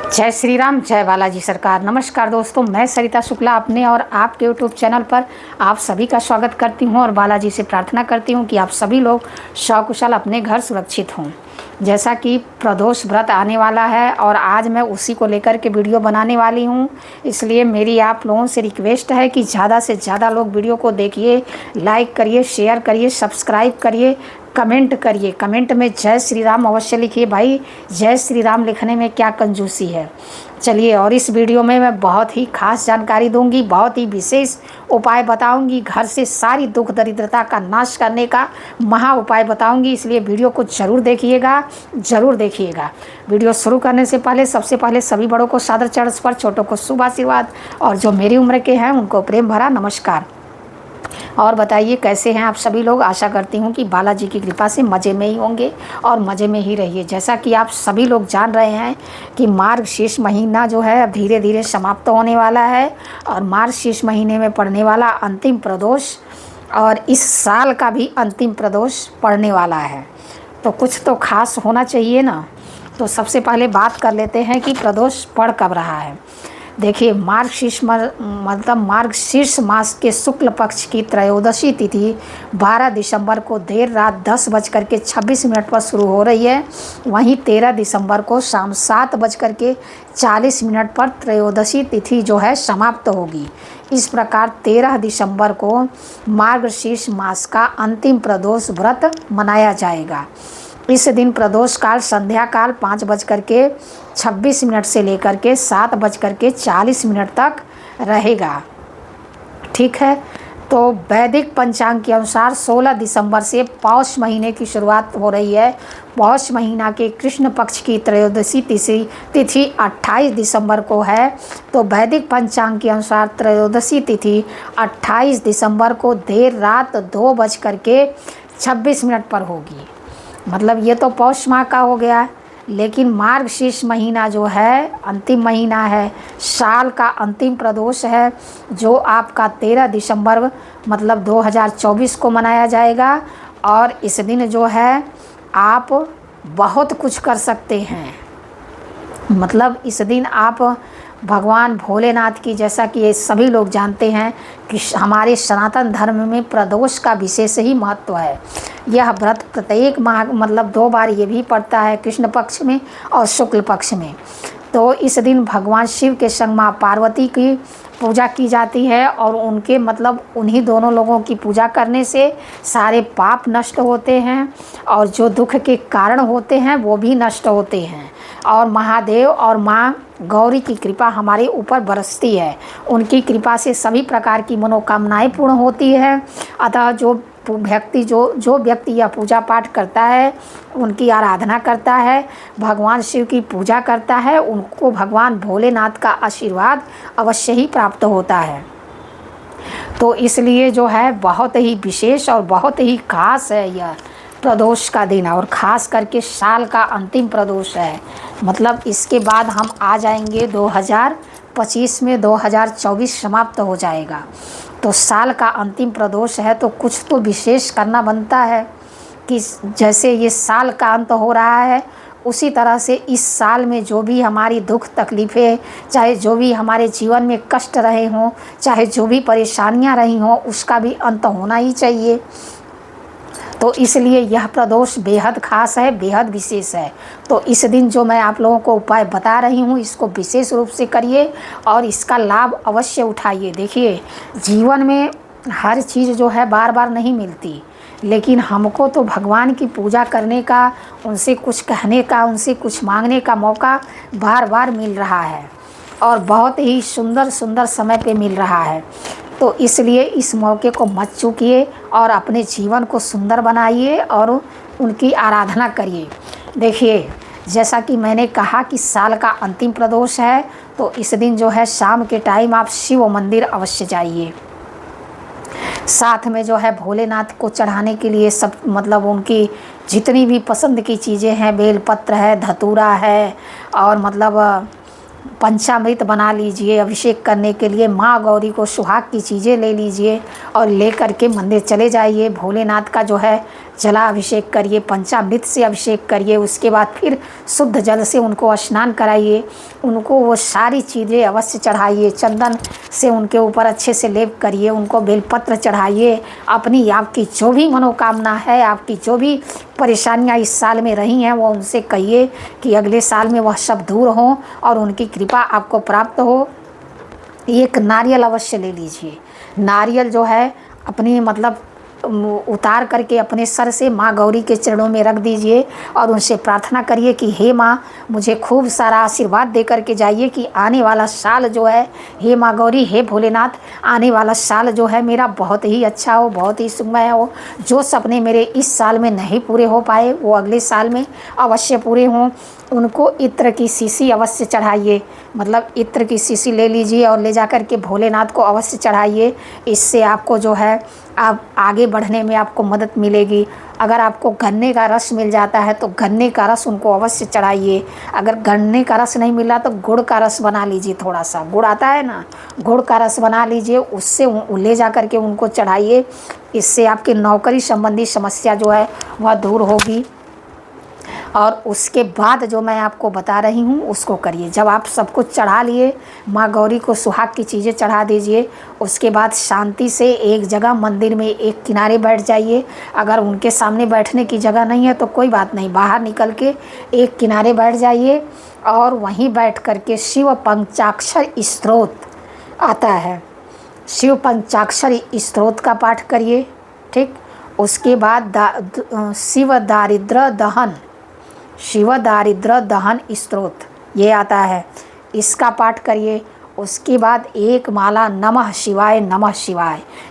जय श्री राम, जय बालाजी सरकार। नमस्कार दोस्तों, मैं सरिता शुक्ला अपने और आपके यूट्यूब चैनल पर आप सभी का स्वागत करती हूं और बालाजी से प्रार्थना करती हूं कि आप सभी लोग सकुशल अपने घर सुरक्षित हों। जैसा कि प्रदोष व्रत आने वाला है और आज मैं उसी को लेकर के वीडियो बनाने वाली हूं, इसलिए मेरी आप लोगों से रिक्वेस्ट है कि ज़्यादा से ज़्यादा लोग वीडियो को देखिए, लाइक करिए, शेयर करिए, सब्सक्राइब करिए, कमेंट करिए। कमेंट में जय श्री राम अवश्य लिखिए। भाई, जय श्री राम लिखने में क्या कंजूसी है। चलिए, और इस वीडियो में मैं बहुत ही खास जानकारी दूंगी, बहुत ही विशेष उपाय बताऊंगी, घर से सारी दुख दरिद्रता का नाश करने का महा उपाय बताऊंगी। इसलिए वीडियो को ज़रूर देखिएगा, ज़रूर देखिएगा। वीडियो शुरू करने से पहले सबसे पहले सभी बड़ों को सादर चरण स्पर्श, छोटों को शुभ आशीर्वाद और जो मेरी उम्र के हैं उनको प्रेम भरा नमस्कार। और बताइए कैसे हैं आप सभी लोग। आशा करती हूँ कि बालाजी की कृपा से मज़े में ही होंगे और मज़े में ही रहिए। जैसा कि आप सभी लोग जान रहे हैं कि मार्गशीर्ष महीना जो है अब धीरे धीरे समाप्त होने वाला है और मार्गशीर्ष महीने में पड़ने वाला अंतिम प्रदोष और इस साल का भी अंतिम प्रदोष पड़ने वाला है, तो कुछ तो खास होना चाहिए ना। तो सबसे पहले बात कर लेते हैं कि प्रदोष पड़ कब रहा है। देखिए, मार्गशीर्ष मास के शुक्ल पक्ष की त्रयोदशी तिथि 12 दिसंबर को देर रात 10:26 पर शुरू हो रही है। वहीं 13 दिसंबर को शाम 7:40 पर त्रयोदशी तिथि जो है समाप्त होगी। इस प्रकार 13 दिसंबर को मार्गशीर्ष मास का अंतिम प्रदोष व्रत मनाया जाएगा। इस दिन प्रदोष काल संध्या काल 5:26 से लेकर के 7:40 तक रहेगा। ठीक है, तो वैदिक पंचांग के अनुसार 16 दिसंबर से पौष महीने की शुरुआत हो रही है। पौष महीना के कृष्ण पक्ष की त्रयोदशी तिथि 28 दिसंबर को है। तो वैदिक पंचांग के अनुसार त्रयोदशी तिथि 28 दिसंबर को देर रात 2:26 पर होगी। मतलब ये तो पौष माह का हो गया, लेकिन मार्गशीर्ष महीना जो है अंतिम महीना है, साल का अंतिम प्रदोष है, जो आपका 13 दिसंबर मतलब 2024 को मनाया जाएगा। और इस दिन जो है आप बहुत कुछ कर सकते हैं। मतलब इस दिन आप भगवान भोलेनाथ की, जैसा कि ये सभी लोग जानते हैं कि हमारे सनातन धर्म में प्रदोष का विशेष ही महत्व है। यह व्रत प्रत्येक माह मतलब 2 बार ये भी पड़ता है, कृष्ण पक्ष में और शुक्ल पक्ष में। तो इस दिन भगवान शिव के संग माँ पार्वती की पूजा की जाती है और उनके मतलब उन्हीं दोनों लोगों की पूजा करने से सारे पाप नष्ट होते हैं और जो दुख के कारण होते हैं वो भी नष्ट होते हैं। और महादेव और माँ गौरी की कृपा हमारे ऊपर बरसती है। उनकी कृपा से सभी प्रकार की मनोकामनाएं पूर्ण होती है। अतः जो व्यक्ति यह पूजा पाठ करता है, उनकी आराधना करता है, भगवान शिव की पूजा करता है, उनको भगवान भोलेनाथ का आशीर्वाद अवश्य ही प्राप्त होता है। तो इसलिए जो है बहुत ही विशेष और बहुत ही खास है यह प्रदोष का दिन, और ख़ास करके साल का अंतिम प्रदोष है। मतलब इसके बाद हम आ जाएंगे 2025 में, 2024 समाप्त हो जाएगा। तो साल का अंतिम प्रदोष है तो कुछ तो विशेष करना बनता है कि जैसे ये साल का अंत हो रहा है, उसी तरह से इस साल में जो भी हमारी दुख तकलीफ़ें, चाहे जो भी हमारे जीवन में कष्ट रहे हों, चाहे जो भी परेशानियां रही हों, उसका भी अंत होना ही चाहिए। तो इसलिए यह प्रदोष बेहद खास है, बेहद विशेष है। तो इस दिन जो मैं आप लोगों को उपाय बता रही हूँ, इसको विशेष रूप से करिए और इसका लाभ अवश्य उठाइए। देखिए, जीवन में हर चीज़ जो है बार बार नहीं मिलती, लेकिन हमको तो भगवान की पूजा करने का, उनसे कुछ कहने का, उनसे कुछ मांगने का मौका बार बार मिल रहा है और बहुत ही सुंदर सुंदर समय पे मिल रहा है। तो इसलिए इस मौके को मत चूकिए और अपने जीवन को सुंदर बनाइए और उनकी आराधना करिए। देखिए, जैसा कि मैंने कहा कि साल का अंतिम प्रदोष है, तो इस दिन जो है शाम के टाइम आप शिव मंदिर अवश्य जाइए। साथ में जो है भोलेनाथ को चढ़ाने के लिए सब मतलब उनकी जितनी भी पसंद की चीज़ें हैं, बेलपत्र है, धतूरा है और मतलब पंचामृत बना लीजिए। अभिषेक करने के लिए माँ गौरी को सुहाग की चीज़ें ले लीजिए और ले करके मंदिर चले जाइए। भोलेनाथ का जो है जलाभिषेक करिए, पंचामृत से अभिषेक करिए, उसके बाद फिर शुद्ध जल से उनको स्नान कराइए, उनको वो सारी चीज़ें अवश्य चढ़ाइए, चंदन से उनके ऊपर अच्छे से लेप करिए, उनको बेलपत्र चढ़ाइए। अपनी आपकी जो भी मनोकामना है, आपकी जो भी परेशानियां इस साल में रही हैं, वो उनसे कहिए कि अगले साल में वह सब दूर हों और उनकी कृपा आपको प्राप्त हो। एक नारियल अवश्य ले लीजिए। नारियल जो है अपनी मतलब उतार करके अपने सर से माँ गौरी के चरणों में रख दीजिए और उनसे प्रार्थना करिए कि हे माँ, मुझे खूब सारा आशीर्वाद दे करके जाइए कि आने वाला साल जो है, हे माँ गौरी, हे भोलेनाथ, आने वाला साल जो है मेरा बहुत ही अच्छा हो, बहुत ही सुखमय हो। जो सपने मेरे इस साल में नहीं पूरे हो पाए वो अगले साल में अवश्य पूरे हों। उनको इत्र की शीशी अवश्य चढ़ाइए, मतलब इत्र की शीशी ले लीजिए और ले जा कर के भोलेनाथ को अवश्य चढ़ाइए। इससे आपको जो है आप आगे बढ़ने में आपको मदद मिलेगी। अगर आपको गन्ने का रस मिल जाता है तो गन्ने का रस उनको अवश्य चढ़ाइए। अगर गन्ने का रस नहीं मिला तो गुड़ का रस बना लीजिए, थोड़ा सा गुड़ आता है ना, गुड़ का रस बना लीजिए, उससे ले जा कर के उनको चढ़ाइए। इससे आपकी नौकरी संबंधी समस्या जो है वह दूर होगी। और उसके बाद जो मैं आपको बता रही हूँ उसको करिए। जब आप सब कुछ चढ़ा लिए, माँ गौरी को सुहाग की चीज़ें चढ़ा दीजिए। उसके बाद शांति से एक जगह मंदिर में एक किनारे बैठ जाइए। अगर उनके सामने बैठने की जगह नहीं है तो कोई बात नहीं, बाहर निकल के एक किनारे बैठ जाइए और वहीं बैठ कर के शिव पंचाक्षर स्तोत्र आता है, शिव पंचाक्षर स्तोत्र का पाठ करिए। ठीक, उसके बाद शिव दारिद्र दहन स्तोत्र ये आता है, इसका पाठ करिए। उसके बाद एक माला नमः शिवाय,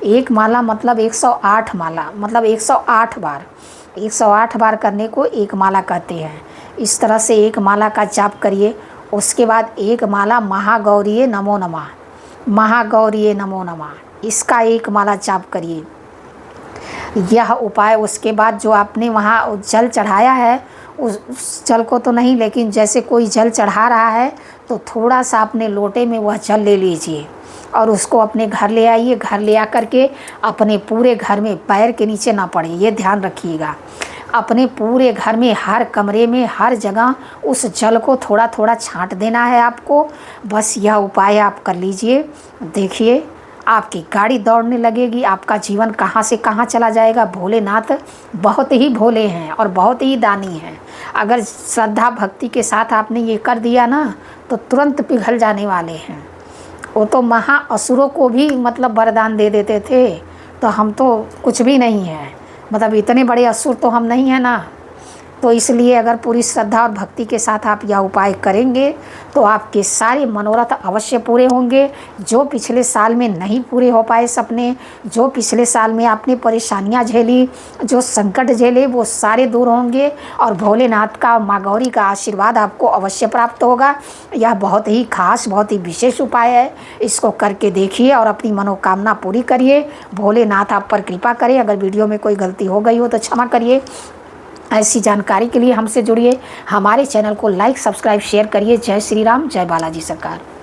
एक माला मतलब 108 माला, मतलब 108 बार, 108 बार करने को एक माला कहते हैं। इस तरह से एक माला का जाप करिए। उसके बाद एक माला महागौरीये नमो नमः, इसका एक माला जाप करिए। यह उपाय उसके बाद जो आपने वहाँ जल चढ़ाया है, उस जल को तो नहीं, लेकिन जैसे कोई जल चढ़ा रहा है तो थोड़ा सा अपने लोटे में वह जल ले लीजिए और उसको अपने घर ले आइए। घर ले आकर के अपने पूरे घर में पैर के नीचे ना पड़े, ये ध्यान रखिएगा। अपने पूरे घर में, हर कमरे में, हर जगह उस जल को थोड़ा थोड़ा छांट देना है आपको। बस यह उपाय आप कर लीजिए, देखिए आपकी गाड़ी दौड़ने लगेगी। आपका जीवन कहाँ से कहाँ चला जाएगा। भोलेनाथ बहुत ही भोले हैं और बहुत ही दानी हैं। अगर श्रद्धा भक्ति के साथ आपने ये कर दिया ना तो तुरंत पिघल जाने वाले हैं। वो तो महाअसुरों को भी मतलब वरदान दे देते थे, तो हम तो कुछ भी नहीं हैं, मतलब इतने बड़े असुर तो हम नहीं हैं ना। तो इसलिए अगर पूरी श्रद्धा और भक्ति के साथ आप यह उपाय करेंगे तो आपके सारे मनोरथ अवश्य पूरे होंगे। जो पिछले साल में नहीं पूरे हो पाए सपने, जो पिछले साल में आपने परेशानियां झेली, जो संकट झेले, वो सारे दूर होंगे और भोलेनाथ का, माँ गौरी का आशीर्वाद आपको अवश्य प्राप्त होगा। यह बहुत ही खास, बहुत ही विशेष उपाय है। इसको करके देखिए और अपनी मनोकामना पूरी करिए। भोलेनाथ आप पर कृपा करें। अगर वीडियो में कोई गलती हो गई हो तो क्षमा करिए। ऐसी जानकारी के लिए हमसे जुड़िए। हमारे चैनल को लाइक, सब्सक्राइब, शेयर करिए। जय श्री राम, जय बालाजी सरकार।